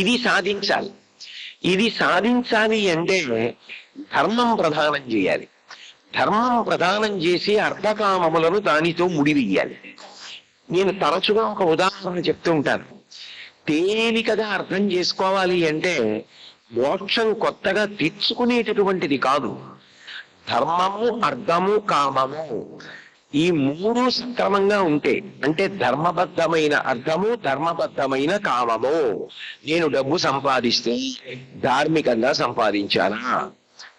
ఇది సాధించాలి. ఇది సాధించాలి అంటే ధర్మం ప్రధానం చేయాలి. ధర్మం ప్రధానం చేసి అర్థకామములను దానితో ముడివేయాలి. నేను తరచుగా ఒక ఉదాహరణ చెప్తూ ఉంటాను. తేలికగా అర్థం చేసుకోవాలి అంటే మోక్షం కొత్తగా తెచ్చుకునేటటువంటిది కాదు. ధర్మము, అర్థము, కామము ఈ మూడు సక్రమంగా ఉంటే, అంటే ధర్మబద్ధమైన అర్థము, ధర్మబద్ధమైన కామము. నేను డబ్బు సంపాదిస్తే ధార్మికంగా సంపాదించానా,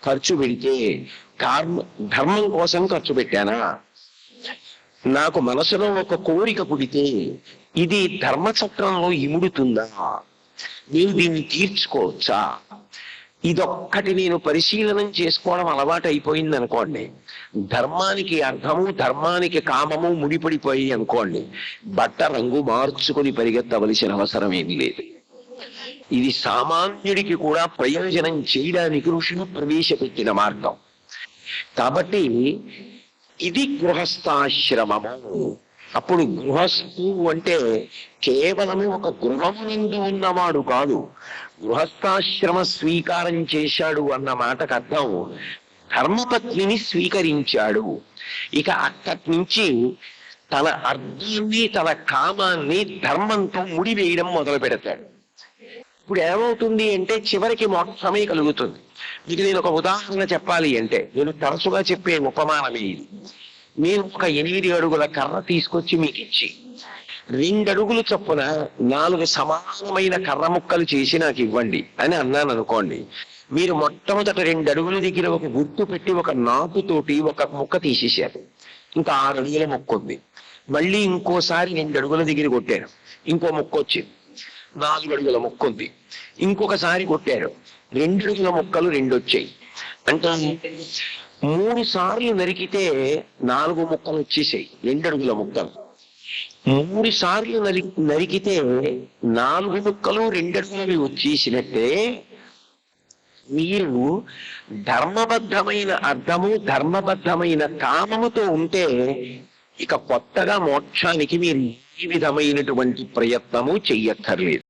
ఖర్చు పెడితే ధర్మం కోసం ఖర్చు పెట్టానా, నాకు మనసులో ఒక కోరిక పుడితే ఇది ధర్మచక్రంలో ఇముడుతుందా, నేను దీన్ని తీర్చుకోవచ్చా, ఇదొక్కటి నేను పరిశీలనం చేసుకోవడం అలవాటు అయిపోయింది అనుకోండి, ధర్మానికి అర్థము, ధర్మానికి కామము ముడిపడిపోయి అనుకోండి, బట్ట రంగు మార్చుకుని పరిగెత్తవలసిన అవసరం ఏమీ లేదు. ఇది సామాన్యుడికి కూడా ప్రయోజనం చేయడానికి ఋషులు ప్రవేశపెట్టిన మార్గం. కాబట్టి ఇది గృహస్థాశ్రమము. అప్పుడు గృహస్థు అంటే కేవలము ఒక గృహమునందు ఉన్నవాడు కాదు. గృహస్థాశ్రమ స్వీకారం చేశాడు అన్న మాటకు అర్థం ధర్మపత్నిని స్వీకరించాడు. ఇక అక్కడి నుంచి తన అర్థాన్ని, తన కామాన్ని ధర్మంతో ముడివేయడం మొదలు పెడతాడు. ఇప్పుడు ఏమవుతుంది అంటే చివరికి మోక్షమే కలుగుతుంది. మీకు నేను ఒక ఉదాహరణ చెప్పాలి అంటే, నేను తరచుగా చెప్పే ఉపమానమే ఇది. నేను ఒక 8 అడుగుల కర్ర తీసుకొచ్చి మీకు ఇచ్చి 2 అడుగులు చొప్పున 4 సమానమైన కర్ర ముక్కలు చేసి నాకు ఇవ్వండి అని అన్నాను అనుకోండి. మీరు మొట్టమొదట 2 అడుగుల దగ్గర ఒక గుర్తు పెట్టి ఒక నాటుతోటి ఒక ముక్క తీసేశారు. ఇంకా 6 అడుగుల ముక్క ఉంది. మళ్ళీ ఇంకోసారి 2 అడుగుల దగ్గర కొట్టారు, ఇంకో ముక్క వచ్చింది. 4 అడుగుల ముక్క ఉంది. ఇంకొకసారి కొట్టారు, 2 అడుగుల ముక్కలు 2 వచ్చాయి. అంటే 3 సార్లు నరికితే 4 ముక్కలు వచ్చేసాయి, 2 అడుగుల ముక్కలు. 3 సార్లు నరికితే 4 ముక్కలు 2 అడుగులవి వచ్చేసినట్టే మీరు ధర్మబద్ధమైన అర్థము, ధర్మబద్ధమైన కామముతో ఉంటే ఇక కొత్తగా మోక్షానికి మీరు ఏ విధమైనటువంటి ప్రయత్నము చెయ్యక్కర్లేదు.